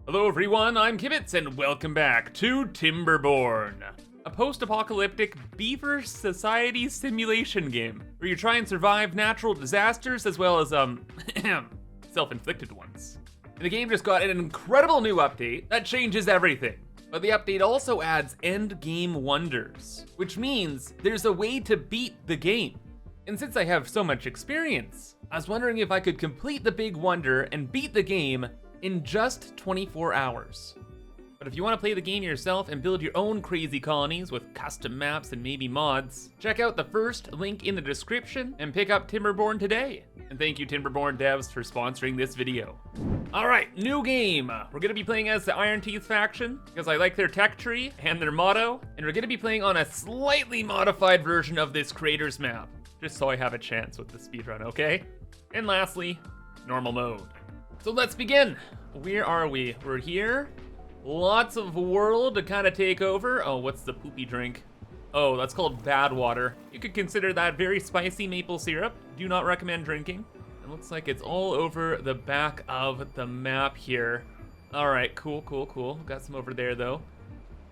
Hello everyone, I'm ImKibitz and welcome back to Timberborn, a post-apocalyptic beaver society simulation game where you try and survive natural disasters as well as self-inflicted ones. And the game just got an incredible new update that changes everything. But the update also adds end game wonders, which means there's a way to beat the game. And since I have so much experience, I was wondering if I could complete the big wonder and beat the game in just 24 hours. But if you want to play the game yourself and build your own crazy colonies with custom maps and maybe mods, check out the first link in the description and pick up Timberborn today. And thank you Timberborn devs for sponsoring this video. Alright, new game. We're gonna be playing as the Iron Teeth faction because I like their tech tree and their motto, and we're gonna be playing on a slightly modified version of this creators map, just so I have a chance with the speedrun, okay? And lastly, normal mode. So let's begin. Where are we? We're here. Lots of world to kind of take over. Oh, what's the poopy drink? Oh, that's called bad water. You could consider that very spicy maple syrup. Do not recommend drinking. It looks like it's all over the back of the map here. All right, cool. Got some over there though.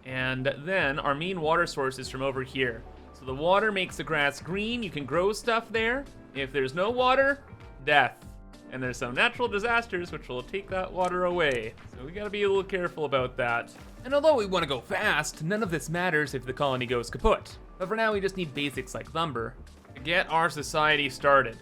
And then our main water source is from over here. So the water makes the grass green. You can grow stuff there. If there's no water, death. And there's some natural disasters which will take that water away. So we gotta be a little careful about that. And although we wanna go fast, none of this matters if the colony goes kaput. But for now, we just need basics like lumber to get our society started.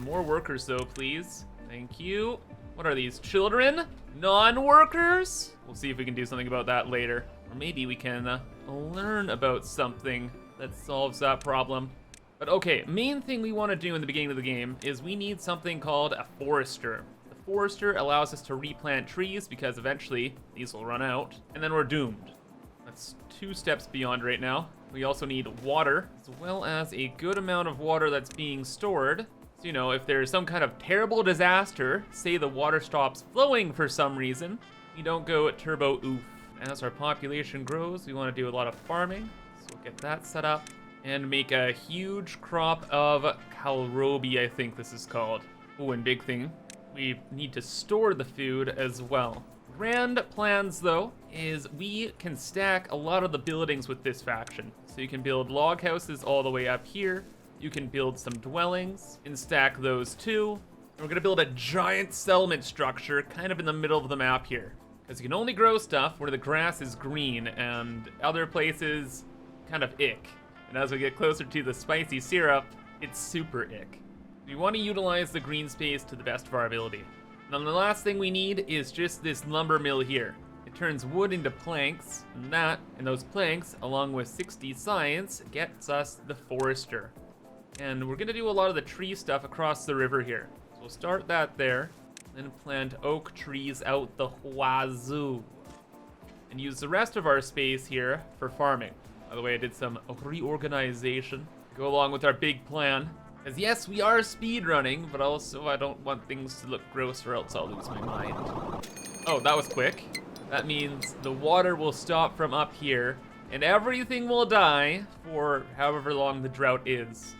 More workers though, please. Thank you. What are these, children? Non-workers? We'll see if we can do something about that later. Or maybe we can learn about something that solves that problem. But okay, main thing we want to do in the beginning of the game is we need something called a forester. The forester allows us to replant trees because eventually these will run out, and then we're doomed. That's 2 steps beyond right now. We also need water, as well as a good amount of water that's being stored. So, you know, if there's some kind of terrible disaster, say the water stops flowing for some reason, we don't go turbo oof. As our population grows, we want to do a lot of farming, so we'll get that set up. And make a huge crop of kohlrabi, I think this is called. Oh, and big thing, we need to store the food as well. Grand plans though, is we can stack a lot of the buildings with this faction. So you can build log houses all the way up here. You can build some dwellings and stack those too. And we're gonna build a giant settlement structure kind of in the middle of the map here. Because you can only grow stuff where the grass is green and other places kind of ick. And as we get closer to the spicy syrup, it's super ick. We want to utilize the green space to the best of our ability. Now the last thing we need is just this lumber mill here. It turns wood into planks, and those planks, along with 60 science, gets us the forester. And we're gonna do a lot of the tree stuff across the river here. So we'll start that there, then plant oak trees out the wazoo. And use the rest of our space here for farming. By the way, I did some reorganization to go along with our big plan. Because yes, we are speedrunning, but also I don't want things to look gross or else I'll lose my mind. Oh, that was quick. That means the water will stop from up here and everything will die for however long the drought is.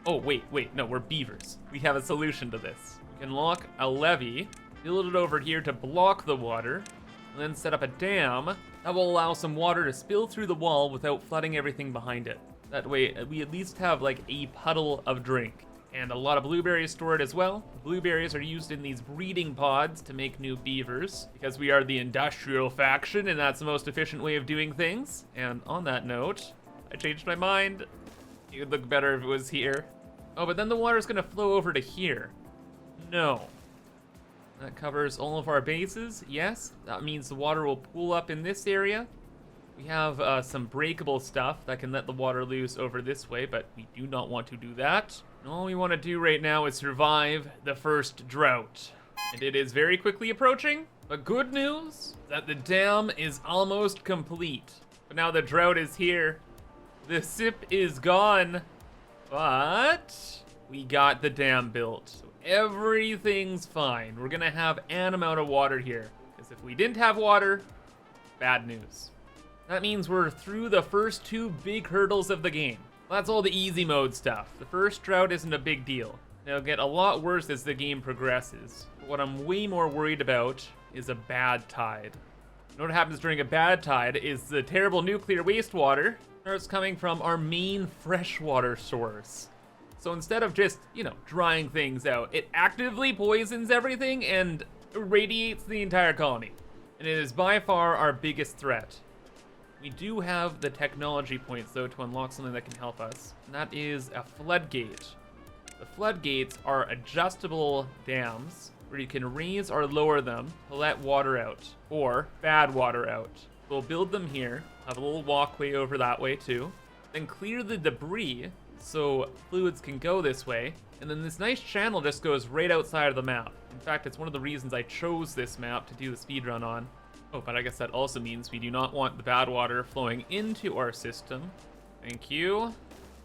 Oh, wait, no, we're beavers. We have a solution to this. We can lock a levee, build it over here to block the water, and then set up a dam that will allow some water to spill through the wall without flooding everything behind it. That way, we at least have like a puddle of drink. And a lot of blueberries stored as well. Blueberries are used in these breeding pods to make new beavers, because we are the industrial faction and that's the most efficient way of doing things. And on that note, I changed my mind. It would look better if it was here. Oh, but then the water's gonna flow over to here. No. That covers all of our bases, yes. That means the water will pool up in this area. We have some breakable stuff that can let the water loose over this way, but we do not want to do that. All we want to do right now is survive the first drought. And it is very quickly approaching, but good news that the dam is almost complete. But now the drought is here. The sip is gone, but we got the dam built. Everything's fine. We're gonna have an amount of water here. Because if we didn't have water, bad news. That means we're through the first 2 big hurdles of the game. That's all the easy mode stuff. The first drought isn't a big deal. It'll get a lot worse as the game progresses. But what I'm way more worried about is a bad tide. You know what happens during a bad tide is the terrible nuclear wastewater starts coming from our main freshwater source. So instead of just, drying things out, it actively poisons everything and irradiates the entire colony. And it is by far our biggest threat. We do have the technology points, though, to unlock something that can help us. And that is a floodgate. The floodgates are adjustable dams where you can raise or lower them to let water out, or bad water out. We'll build them here, have a little walkway over that way too, then clear the debris so fluids can go this way, and then this nice channel just goes right outside of the map. In fact, it's one of the reasons I chose this map to do the speedrun on. Oh, but I guess that also means we do not want the bad water flowing into our system. Thank you.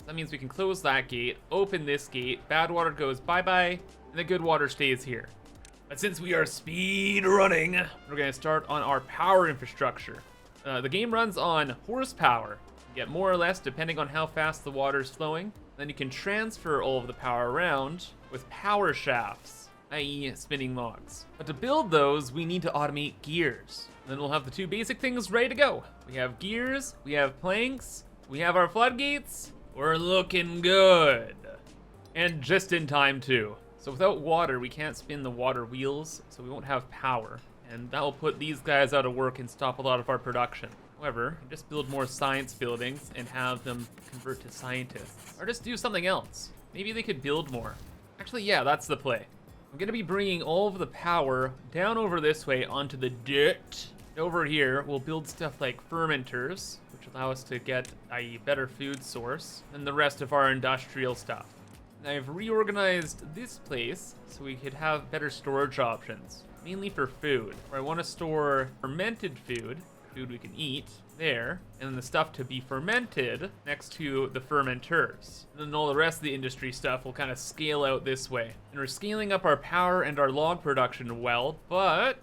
That means we can close that gate, open this gate, bad water goes bye-bye, and the good water stays here. But since we are speed running, we're gonna start on our power infrastructure. The game runs on horsepower. You get more or less depending on how fast the water is flowing. Then you can transfer all of the power around with power shafts, i.e. spinning logs. But to build those, we need to automate gears. And then we'll have the two basic things ready to go. We have gears, we have planks, we have our floodgates. We're looking good. And just in time too. So without water, we can't spin the water wheels, so we won't have power. And that will put these guys out of work and stop a lot of our production. However, just build more science buildings and have them convert to scientists. Or just do something else. Maybe they could build more. Actually, yeah, that's the play. I'm gonna be bringing all of the power down over this way onto the dirt. Over here, we'll build stuff like fermenters, which allow us to get a better food source than the rest of our industrial stuff. I've reorganized this place so we could have better storage options, mainly for food, where I want to store fermented food we can eat there, and then the stuff to be fermented next to the fermenters. And then all the rest of the industry stuff will kind of scale out this way. And we're scaling up our power and our log production well, but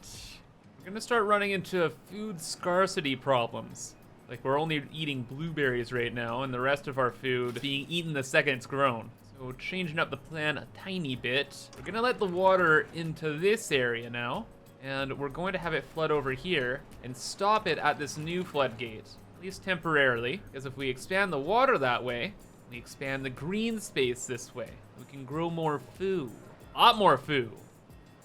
we're gonna start running into food scarcity problems. Like, we're only eating blueberries right now, and the rest of our food being eaten the second it's grown. So changing up the plan a tiny bit. We're gonna let the water into this area now, and we're going to have it flood over here and stop it at this new floodgate, at least temporarily, because if we expand the water that way, we expand the green space this way, we can grow more food. A lot more food.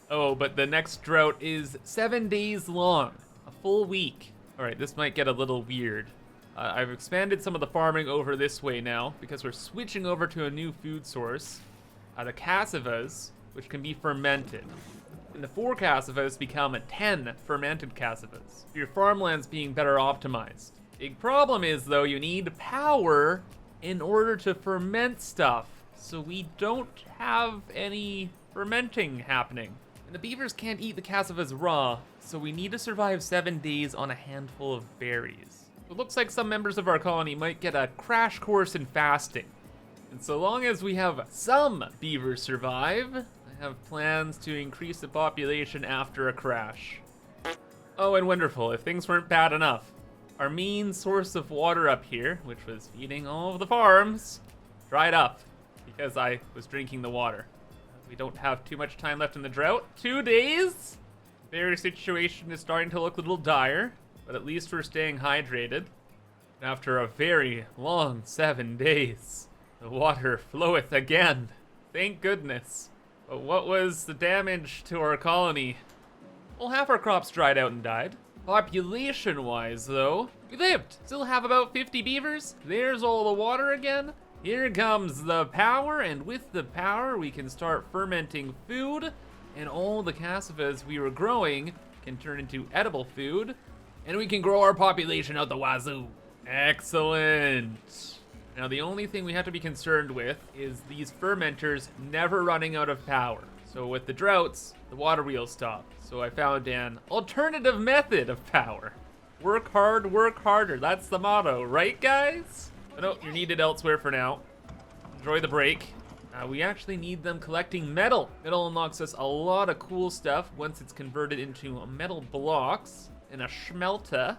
Oh, but the next drought is 7 days long, a full week. All right, this might get a little weird. I've expanded some of the farming over this way now because we're switching over to a new food source, the cassavas, which can be fermented. And the 4 cassavas become 10 fermented cassavas. Your farmland's being better optimized. Big problem is, though, you need power in order to ferment stuff. So we don't have any fermenting happening. And the beavers can't eat the cassavas raw, so we need to survive 7 days on a handful of berries. It looks like some members of our colony might get a crash course in fasting. And so long as we have some beavers survive, I have plans to increase the population after a crash. Oh, and wonderful, if things weren't bad enough, our main source of water up here, which was feeding all of the farms, dried up because I was drinking the water. We don't have too much time left in the drought. 2 days? Their situation is starting to look a little dire, but at least we're staying hydrated. After a very long 7 days, the water floweth again. Thank goodness. But what was the damage to our colony? Well, half our crops dried out and died. Population-wise, though, we lived. Still have about 50 beavers. There's all the water again. Here comes the power, and with the power, we can start fermenting food, and all the cassavas we were growing can turn into edible food, and we can grow our population out the wazoo. Excellent. Now, the only thing we have to be concerned with is these fermenters never running out of power. So with the droughts, the water wheels stop. So I found an alternative method of power. Work hard, work harder. That's the motto, right, guys? Oh, no, you're needed elsewhere for now. Enjoy the break. We actually need them collecting metal. Metal unlocks us a lot of cool stuff once it's converted into metal blocks in a schmelter.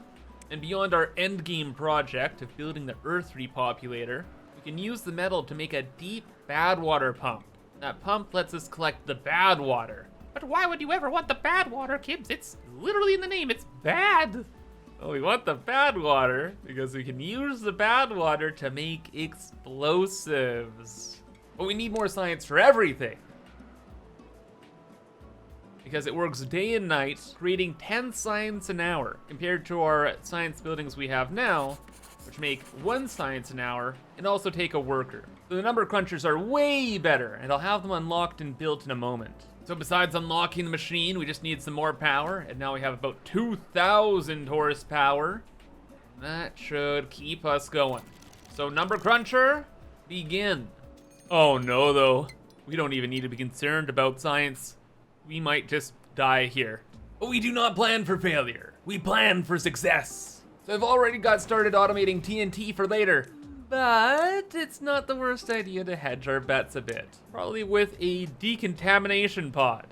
And beyond our endgame project of building the Earth repopulator, we can use the metal to make a deep bad water pump. That pump lets us collect the bad water, But why would you ever want the bad water, Kibs? It's literally in the name, it's bad. Well, we want the bad water because we can use the bad water to make explosives. But we need more science for everything. Because it works day and night, creating 10 science an hour, compared to our science buildings we have now, which make 1 science an hour, and also take a worker. So the number crunchers are way better, and I'll have them unlocked and built in a moment. So besides unlocking the machine, we just need some more power, and now we have about 2,000 horsepower. That should keep us going. So number cruncher, begin. Oh no though, we don't even need to be concerned about science. We might just die here. But we do not plan for failure. We plan for success. So I've already got started automating TNT for later, but it's not the worst idea to hedge our bets a bit. Probably with a decontamination pod.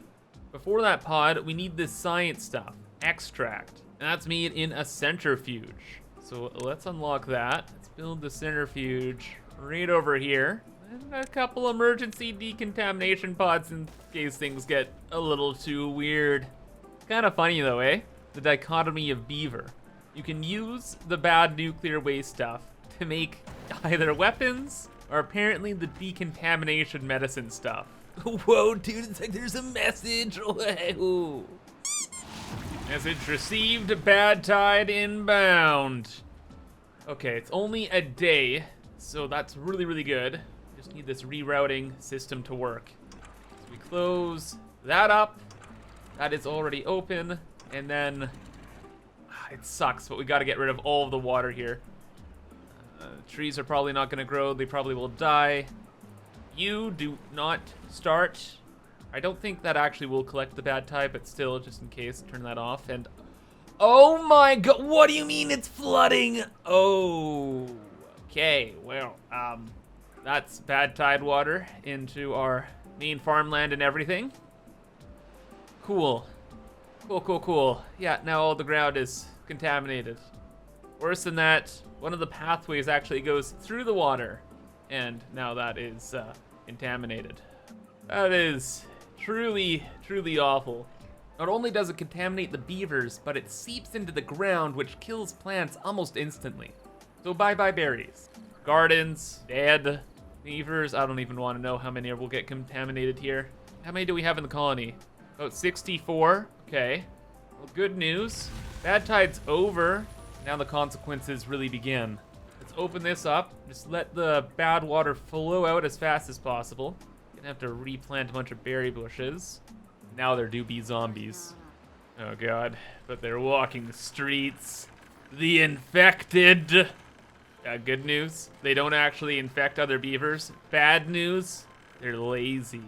Before that pod, we need this science stuff, extract. And that's made in a centrifuge. So let's unlock that. Let's build the centrifuge right over here. And a couple emergency decontamination pods in case things get a little too weird. Kind of funny though, eh? The dichotomy of beaver. You can use the bad nuclear waste stuff to make either weapons or apparently the decontamination medicine stuff. Whoa, dude, it's like there's a message. Whoa. Message received, bad tide inbound. Okay, it's only a day, so that's really, really good. Just need this rerouting system to work. So we close that up. That is already open. And then, it sucks, but we gotta get rid of all of the water here. Trees are probably not gonna grow. They probably will die. You do not start. I don't think that actually will collect the bad tide, but still, just in case, turn that off. And oh my god, what do you mean it's flooding? Oh, okay, well, that's bad tide water into our main farmland and everything. Cool. Cool. Yeah, now all the ground is contaminated. Worse than that, one of the pathways actually goes through the water, and now that is contaminated. That is truly, truly awful. Not only does it contaminate the beavers, but it seeps into the ground, which kills plants almost instantly. So bye-bye berries. Gardens, dead. Beavers, I don't even want to know how many will get contaminated here. How many do we have in the colony? About 64, okay. Well, good news. Bad tide's over. Now the consequences really begin. Let's open this up. Just let the bad water flow out as fast as possible. Gonna have to replant a bunch of berry bushes. Now there do be zombies. Oh god, but they're walking the streets. The infected. Good news, they don't actually infect other beavers. Bad news, they're lazy.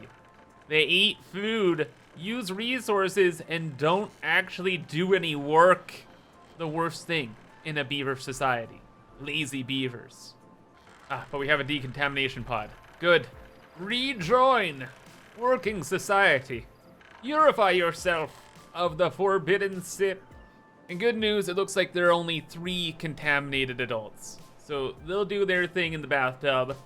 They eat food, use resources, and don't actually do any work. The worst thing in a beaver society. Lazy beavers. But we have a decontamination pod. Good. Rejoin working society. Purify yourself of the forbidden sip. And good news, it looks like there are only 3 contaminated adults. So they'll do their thing in the bathtub.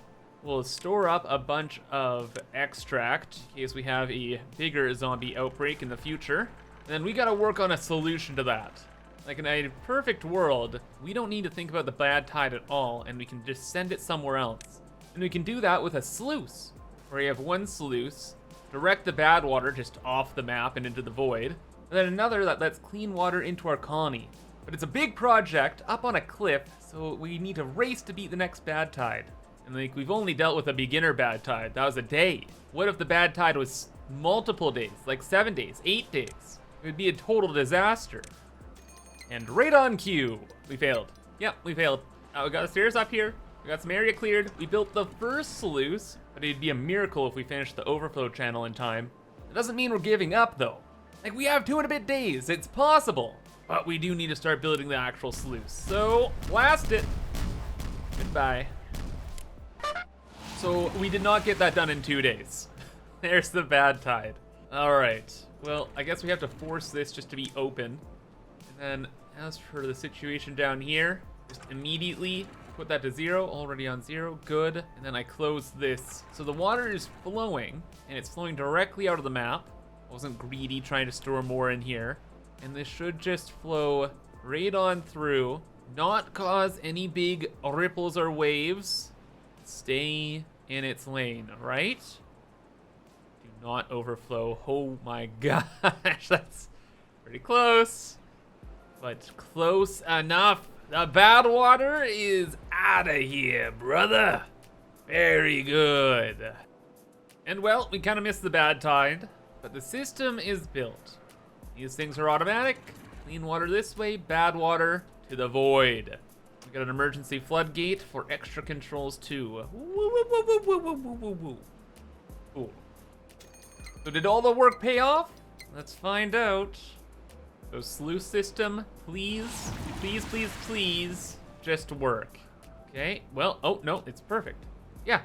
We'll store up a bunch of extract in case we have a bigger zombie outbreak in the future. And then we gotta work on a solution to that. Like in a perfect world, we don't need to think about the bad tide at all, and we can just send it somewhere else. And we can do that with a sluice, where you have one sluice, direct the bad water just off the map and into the void, and then another that lets clean water into our colony. But it's a big project up on a cliff, so we need to race to beat the next bad tide. And like, we've only dealt with a beginner bad tide. That was a day. What if the bad tide was multiple days, like 7 days, 8 days? It would be a total disaster. And right on cue, we failed. Yep, we failed. We got the stairs up here. We got some area cleared. We built the first sluice, but it'd be a miracle if we finished the overflow channel in time. It doesn't mean we're giving up though. Like, we have 2 and a bit days, it's possible. But we do need to start building the actual sluice. So, blast it. Goodbye. So, we did not get that done in 2 days. There's the bad tide. All right, well, I guess we have to force this just to be open. And then, as for the situation down here, just immediately put that to 0, already on 0, good. And then I close this. So the water is flowing, and it's flowing directly out of the map. Wasn't greedy trying to store more in here. And this should just flow right on through, not cause any big ripples or waves. Stay in its lane, right? Do not overflow. Oh my gosh, that's pretty close. But close enough. The bad water is out of here, brother. Very good. And well, we kind of missed the bad tide, but the system is built. These things are automatic. Clean water this way, bad water to the void. We got an emergency floodgate for extra controls too. Woo, woo, woo, woo, woo, woo, woo, woo, woo. Cool. So did all the work pay off? Let's find out. So sluice system, please, please, please, please, just work. Okay, well, oh no, it's perfect. Yeah,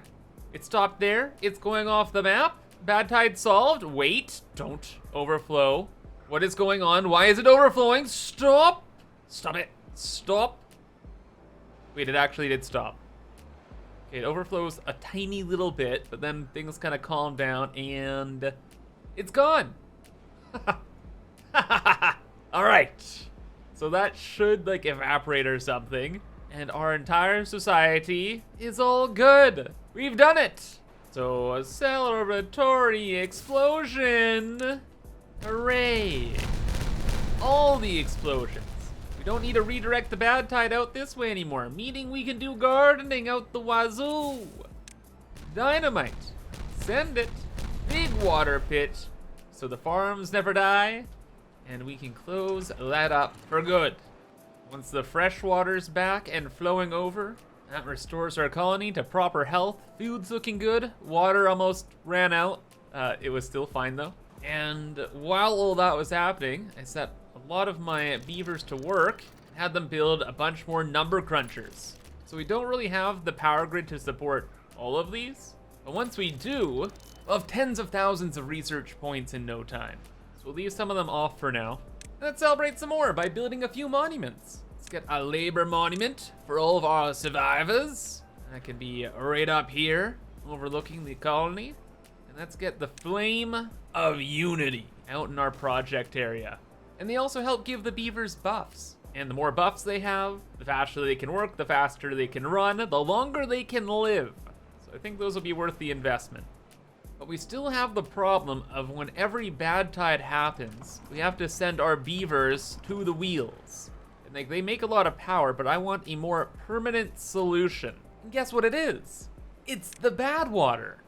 it stopped there. It's going off the map. Bad tide solved. Wait, don't overflow. What is going on? Why is it overflowing? Stop! Stop it. Stop. Wait, it actually did stop. Okay, it overflows a tiny little bit, but then things kind of calm down and it's gone. All right. So that should like evaporate or something, and our entire society is all good. We've done it. So a celebratory explosion. Hooray. All the explosions. We don't need to redirect the bad tide out this way anymore, meaning we can do gardening out the wazoo. Dynamite. Send it. Big water pit so the farms never die, and we can close that up for good. Once the fresh water's back and flowing over, that restores our colony to proper health. Food's looking good. Water almost ran out. It was still fine though. And while all that was happening, I set a lot of my beavers to work and had them build a bunch more number crunchers. So we don't really have the power grid to support all of these, but once we do, we'll have tens of thousands of research points in no time. So we'll leave some of them off for now. And let's celebrate some more by building a few monuments. Let's get a labor monument for all of our survivors. That can be right up here, overlooking the colony. And let's get the Flame of Unity out in our project area. And they also help give the beavers buffs. And the more buffs they have, the faster they can work, the faster they can run, the longer they can live. So I think those will be worth the investment. But we still have the problem of when every bad tide happens, we have to send our beavers to the wheels. And they make a lot of power, but I want a more permanent solution. And guess what it is? It's the bad water.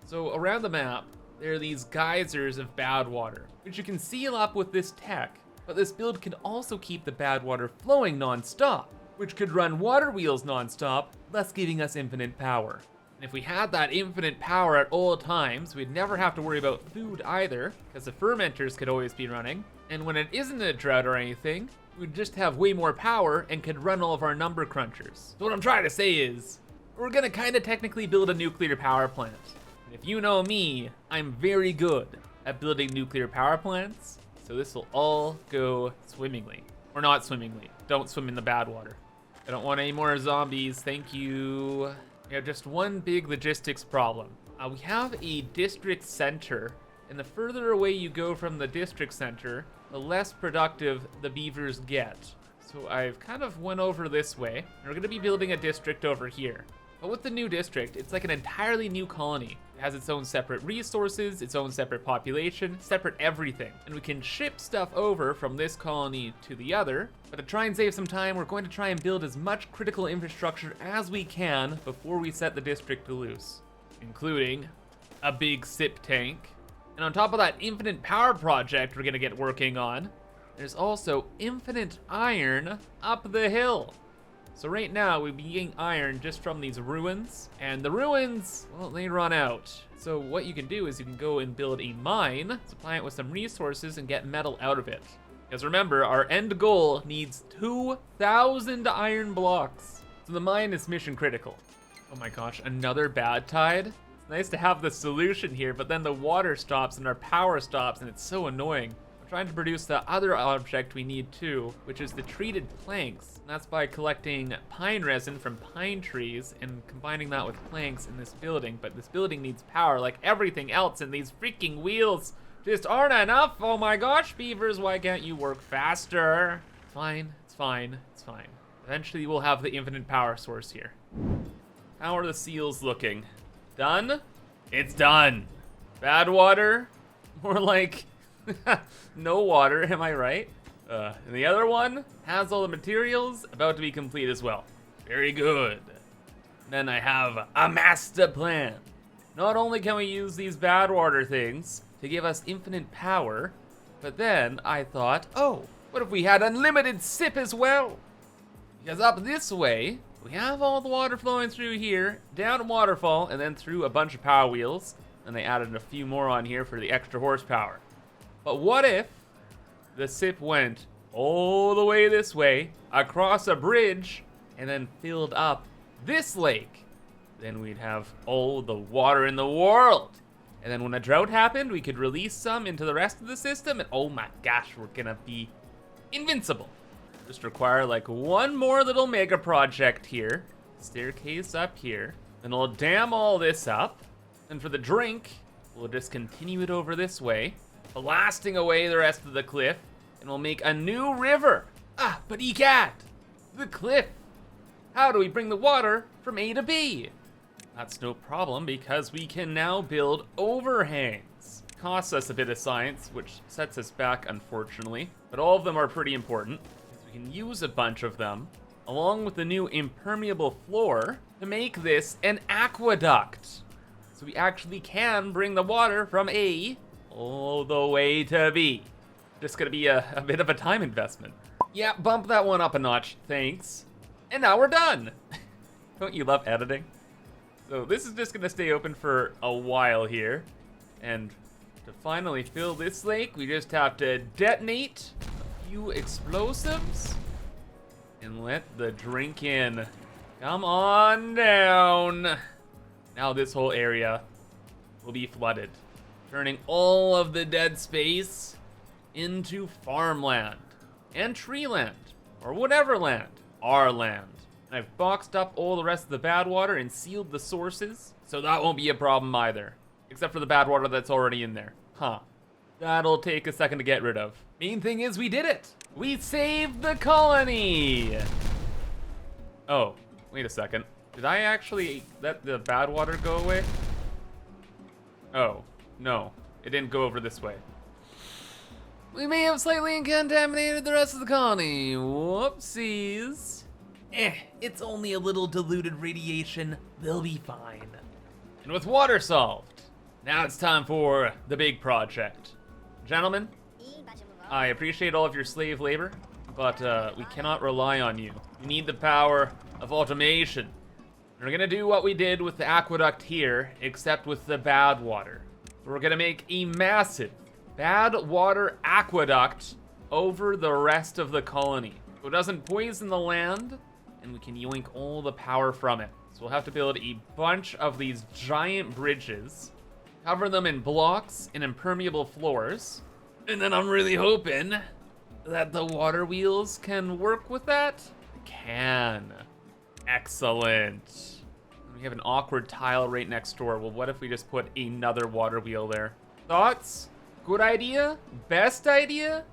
So around the map, there are these geysers of bad water, which you can seal up with this tech, but this build can also keep the bad water flowing non-stop, which could run water wheels non-stop, thus giving us infinite power. And if we had that infinite power at all times, we'd never have to worry about food either, because the fermenters could always be running, and when it isn't a drought or anything, we'd just have way more power and could run all of our number crunchers. So what I'm trying to say is, we're gonna kinda technically build a nuclear power plant. If you know me, I'm very good at building nuclear power plants, so this will all go swimmingly. Or not swimmingly. Don't swim in the bad water. I don't want any more zombies, thank you. We have just one big logistics problem. We have a district center, and the further away you go from the district center, the less productive the beavers get. So I've kind of went over this way, and we're gonna be building a district over here. But with the new district, it's like an entirely new colony. It has its own separate resources, its own separate population, separate everything. And we can ship stuff over from this colony to the other. But to try and save some time, we're going to try and build as much critical infrastructure as we can before we set the district to loose, including a big sip tank. And on top of that infinite power project we're gonna get working on, there's also infinite iron up the hill. So right now, we'd be getting iron just from these ruins, and the ruins, well, they run out. So what you can do is you can go and build a mine, supply it with some resources, and get metal out of it. Because remember, our end goal needs 2,000 iron blocks. So the mine is mission critical. Oh my gosh, another bad tide? It's nice to have the solution here, but then the water stops and our power stops, and it's so annoying. Trying to produce the other object we need too, which is the treated planks. And that's by collecting pine resin from pine trees and combining that with planks in this building. But this building needs power like everything else, and these freaking wheels just aren't enough. Oh my gosh, beavers, why can't you work faster? It's fine, it's fine, it's fine. Eventually we'll have the infinite power source here. How are the seals looking? Done? It's done. Bad water? More like no water, am I right? And the other one has all the materials, about to be complete as well. Very good. Then I have a master plan. Not only can we use these bad water things to give us infinite power, but then I thought, oh, what if we had unlimited sip as well? Because up this way, we have all the water flowing through here, down a waterfall, and then through a bunch of power wheels. And they added a few more on here for the extra horsepower. But what if the sip went all the way this way, across a bridge, and then filled up this lake? Then we'd have all the water in the world. And then when a drought happened, we could release some into the rest of the system, and oh my gosh, we're gonna be invincible. Just require like one more little mega project here. Staircase up here. Then we'll dam all this up. And for the drink, we'll just continue it over this way, blasting away the rest of the cliff, and we'll make a new river. Ah, but egad, the cliff. How do we bring the water from A to B? That's no problem, because we can now build overhangs. Costs us a bit of science, which sets us back, unfortunately, but all of them are pretty important. We can use a bunch of them, along with the new impermeable floor, to make this an aqueduct. So we actually can bring the water from A all the way to B. Just gonna be a bit of a time investment. Yeah, bump that one up a notch, thanks. And now we're done. Don't you love editing? So this is just gonna stay open for a while here. And to finally fill this lake, we just have to detonate a few explosives and let the drink in. Come on down. Now this whole area will be flooded, turning all of the dead space into farmland and tree land, or whatever land, our land. And I've boxed up all the rest of the bad water and sealed the sources, so that won't be a problem either, except for the bad water that's already in there. Huh, that'll take a second to get rid of. Main thing is we did it. We saved the colony. Oh, wait a second. Did I actually let the bad water go away? Oh, no, it didn't go over this way. We may have slightly contaminated the rest of the colony. Whoopsies. It's only a little diluted radiation. They'll be fine. And with water solved, now it's time for the big project. Gentlemen, I appreciate all of your slave labor, but we cannot rely on you. We need the power of automation. We're gonna do what we did with the aqueduct here, except with the bad water. So we're gonna make a massive bad water aqueduct over the rest of the colony. So it doesn't poison the land, and we can yoink all the power from it. So we'll have to build a bunch of these giant bridges, cover them in blocks and impermeable floors, and then I'm really hoping that the water wheels can work with that. Can. Excellent. We have an awkward tile right next door. Well, what if we just put another water wheel there? Thoughts? Good idea? Best idea?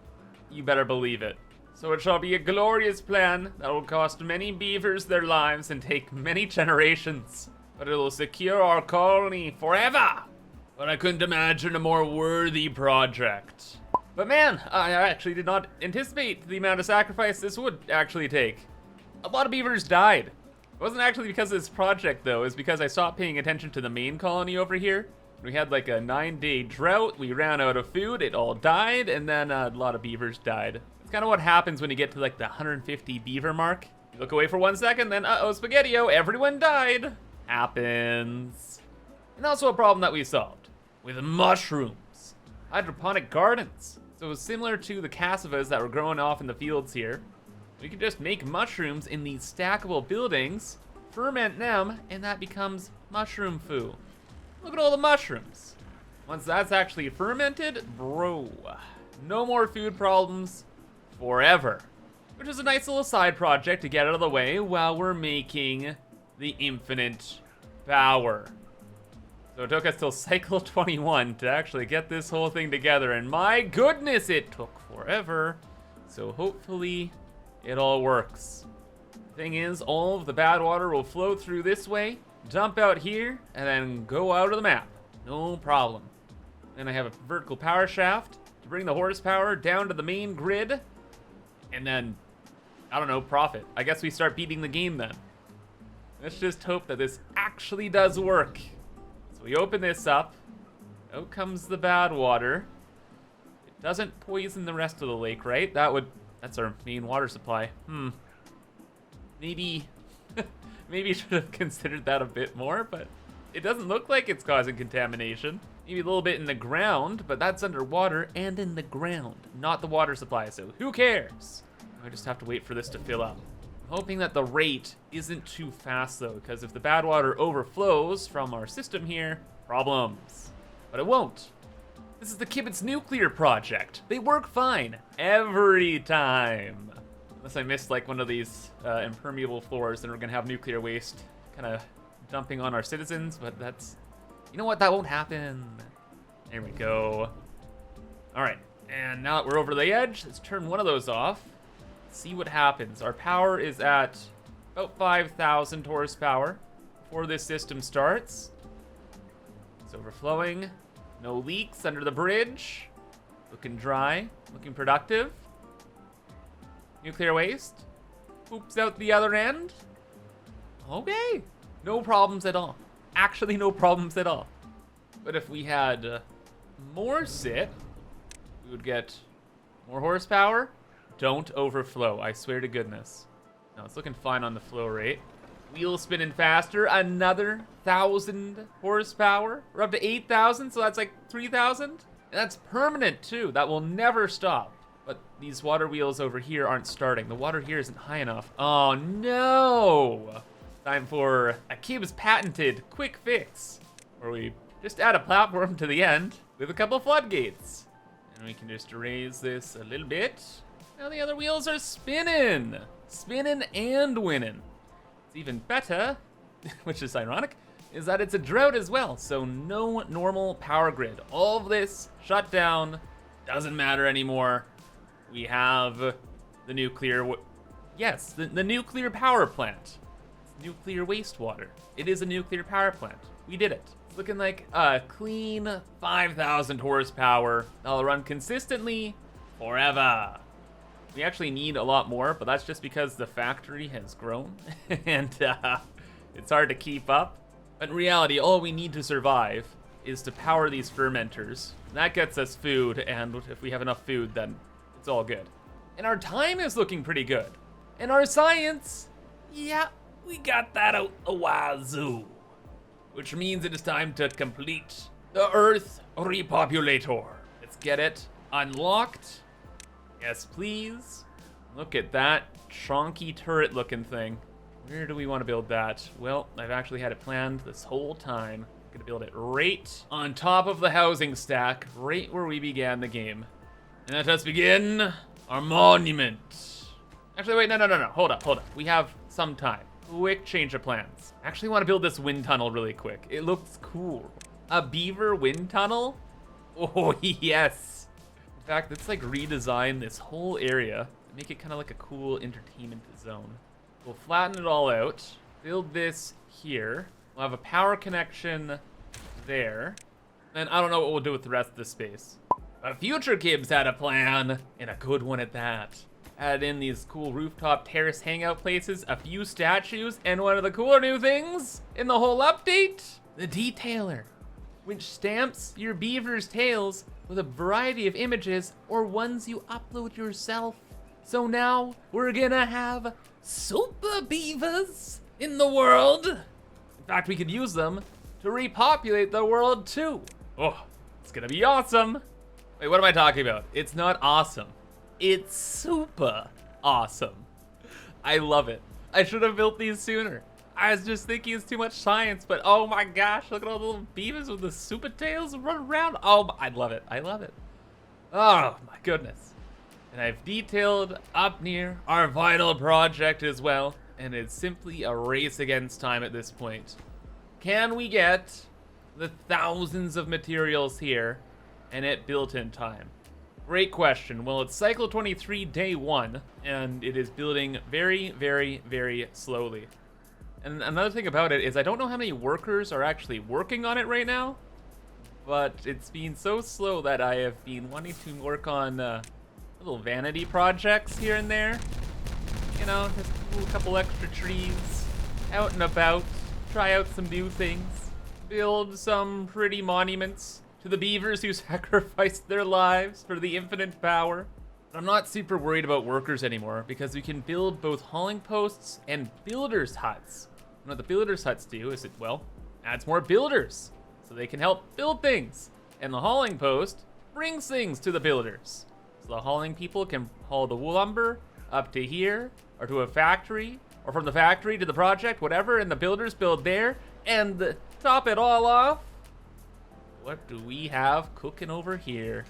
You better believe it. So it shall be a glorious plan that will cost many beavers their lives and take many generations, but it will secure our colony forever. But I couldn't imagine a more worthy project. But man, I actually did not anticipate the amount of sacrifice this would actually take. A lot of beavers died. It wasn't actually because of this project though, it's because I stopped paying attention to the main colony over here. We had like a 9-day drought, we ran out of food, it all died, and then a lot of beavers died. It's kind of what happens when you get to like the 150 beaver mark. You look away for 1 second, then uh-oh, spaghetti-o, everyone died. Happens. And also a problem that we solved with mushrooms. Hydroponic gardens. So similar to the cassavas that were growing off in the fields here, we could just make mushrooms in these stackable buildings, ferment them, and that becomes mushroom foo. Look at all the mushrooms. Once that's actually fermented, bro, no more food problems forever. Which is a nice little side project to get out of the way while we're making the infinite power. So it took us till cycle 21 to actually get this whole thing together, and my goodness, it took forever. So hopefully it all works. Thing is, all of the bad water will flow through this way, dump out here, and then go out of the map. No problem. Then I have a vertical power shaft to bring the horsepower down to the main grid, and then, I don't know, profit. I guess we start beating the game then. Let's just hope that this actually does work. So we open this up. Out comes the bad water. It doesn't poison the rest of the lake, right? That's our main water supply. Maybe should have considered that a bit more, but it doesn't look like it's causing contamination. Maybe a little bit in the ground, but that's underwater and in the ground, not the water supply, so who cares? I just have to wait for this to fill up. I'm hoping that the rate isn't too fast though, because if the bad water overflows from our system here, problems. But it won't. This is the Kibitz nuclear project. They work fine every time. Unless I missed like one of these impermeable floors, then we're gonna have nuclear waste kind of dumping on our citizens, but that's, you know what, that won't happen. There we go. All right, and now that we're over the edge, let's turn one of those off. See what happens. Our power is at about 5,000 horsepower before this system starts. It's overflowing. No leaks under the bridge. Looking dry, looking productive. Nuclear waste. Oops, out the other end. Okay. No problems at all. Actually, no problems at all. But if we had more sit, we would get more horsepower. Don't overflow, I swear to goodness. No, it's looking fine on the flow rate. Wheels spinning faster, another 1,000 horsepower. We're up to 8,000, so that's like 3,000. And that's permanent too, that will never stop. But these water wheels over here aren't starting. The water here isn't high enough. Oh no! Time for a Kibitz patented quick fix, where we just add a platform to the end with a couple floodgates. And we can just raise this a little bit. Now the other wheels are spinning. Spinning and winning. It's even better, which is ironic, is that it's a drought as well, so no normal power grid. All of this shut down, doesn't matter anymore. We have the nuclear, yes, the nuclear power plant. It's nuclear wastewater. It is a nuclear power plant. We did it. It's looking like a clean 5,000 horsepower that'll run consistently forever. We actually need a lot more, but that's just because the factory has grown and it's hard to keep up. But in reality, all we need to survive is to power these fermenters. That gets us food, and if we have enough food, then it's all good. And our time is looking pretty good. And our science, yeah, we got that out a wazoo. Which means it is time to complete the Earth Repopulator. Let's get it unlocked. Yes, please. Look at that chonky turret looking thing. Where do we want to build that? Well, I've actually had it planned this whole time. I'm gonna build it right on top of the housing stack, right where we began the game. And let us begin our monument. Actually, wait, no. Hold up. We have some time. Quick change of plans. I actually want to build this wind tunnel really quick. It looks cool. A beaver wind tunnel? Oh, yes. In fact, let's like redesign this whole area, make it kind of like a cool entertainment zone. We'll flatten it all out, build this here. We'll have a power connection there. And I don't know what we'll do with the rest of the space. But future Kibs had a plan, and a good one at that. Add in these cool rooftop terrace hangout places, a few statues, and one of the cooler new things in the whole update, the detailer, which stamps your beaver's tails with a variety of images or ones you upload yourself. So now we're gonna have super beavers in the world. In fact, we could use them to repopulate the world too. Oh, it's gonna be awesome. Wait, what am I talking about? It's not awesome. It's super awesome. I love it. I should have built these sooner. I was just thinking it's too much science, but oh my gosh, look at all the little beavers with the super tails running around. Oh, I love it. I love it. Oh my goodness. And I've detailed up near our vital project as well, and it's simply a race against time at this point. Can we get the thousands of materials here and it built in time? Great question. Well, it's cycle 23, day 1, and it is building very, very, very slowly. And another thing about it is I don't know how many workers are actually working on it right now, but it's been so slow that I have been wanting to work on little vanity projects here and there. You know, just a couple extra trees, out and about, try out some new things, build some pretty monuments to the beavers who sacrificed their lives for the infinite power. I'm not super worried about workers anymore because we can build both hauling posts and builders' huts. And what the builders' huts do is it, well, adds more builders so they can help build things. And the hauling post brings things to the builders. So the hauling people can haul the lumber up to here or to a factory, or from the factory to the project, whatever, and the builders build there. And top it all off, what do we have cooking over here?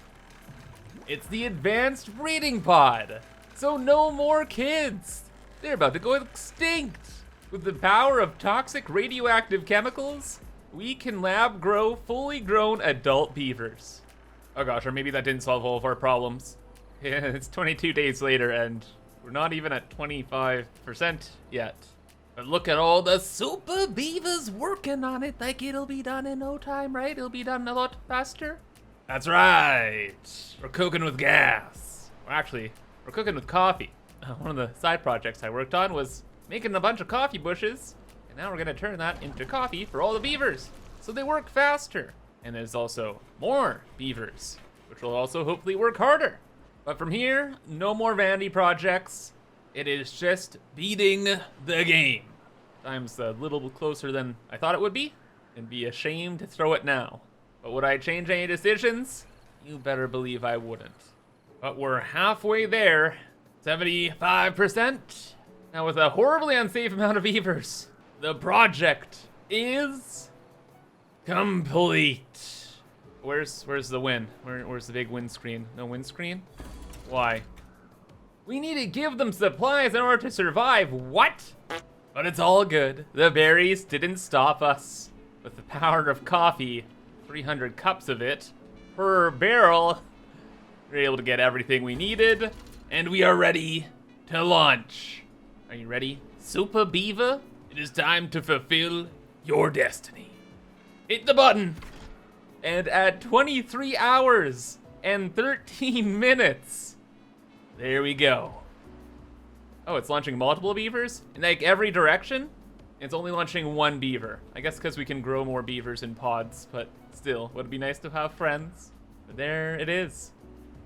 It's the advanced breeding pod. So no more kids. They're about to go extinct. With the power of toxic radioactive chemicals, we can lab grow fully grown adult beavers. Oh gosh, or maybe that didn't solve all of our problems. Yeah, it's 22 days later and we're not even at 25% yet. But look at all the super beavers working on it like it'll be done in no time, right? It'll be done a lot faster. That's right. We're cooking with gas. Well, actually, we're cooking with coffee. One of the side projects I worked on was making a bunch of coffee bushes. And now we're gonna turn that into coffee for all the beavers, so they work faster. And there's also more beavers, which will also hopefully work harder. But from here, no more vanity projects. It is just beating the game. Time's a little closer than I thought it would be, and be ashamed to throw it now. But would I change any decisions? You better believe I wouldn't. But we're halfway there, 75%. Now with a horribly unsafe amount of beavers, the project is complete. Where's the win? Where's the big win screen? No win screen? Why? We need to give them supplies in order to survive. What? But it's all good. The berries didn't stop us. With the power of coffee, 300 cups of it per barrel, we're able to get everything we needed, and we are ready to launch. Are you ready, Super Beaver? It is time to fulfill your destiny. Hit the button. And at 23 hours and 13 minutes, there we go. Oh, it's launching multiple beavers in like every direction? It's only launching one beaver. I guess because we can grow more beavers in pods, but still, would it be nice to have friends? But there it is.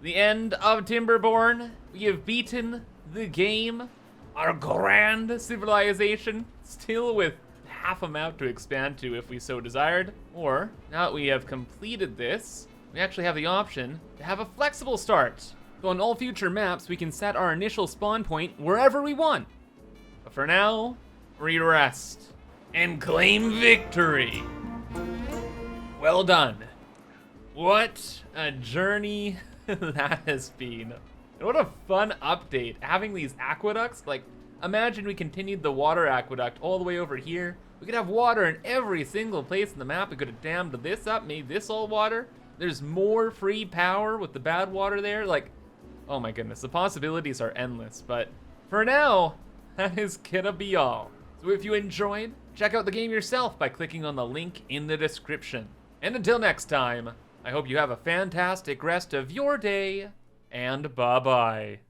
The end of Timberborn. We have beaten the game. Our grand civilization, still with half a map to expand to if we so desired. Or, now that we have completed this, we actually have the option to have a flexible start. So on all future maps, we can set our initial spawn point wherever we want. But for now, we rest and claim victory. Well done. What a journey that has been. And what a fun update, having these aqueducts. Like, imagine we continued the water aqueduct all the way over here. We could have water in every single place in the map. We could have dammed this up, made this all water. There's more free power with the bad water there. Like, oh my goodness, the possibilities are endless. But for now, that is gonna be all. So if you enjoyed, check out the game yourself by clicking on the link in the description. And until next time, I hope you have a fantastic rest of your day, and bye-bye.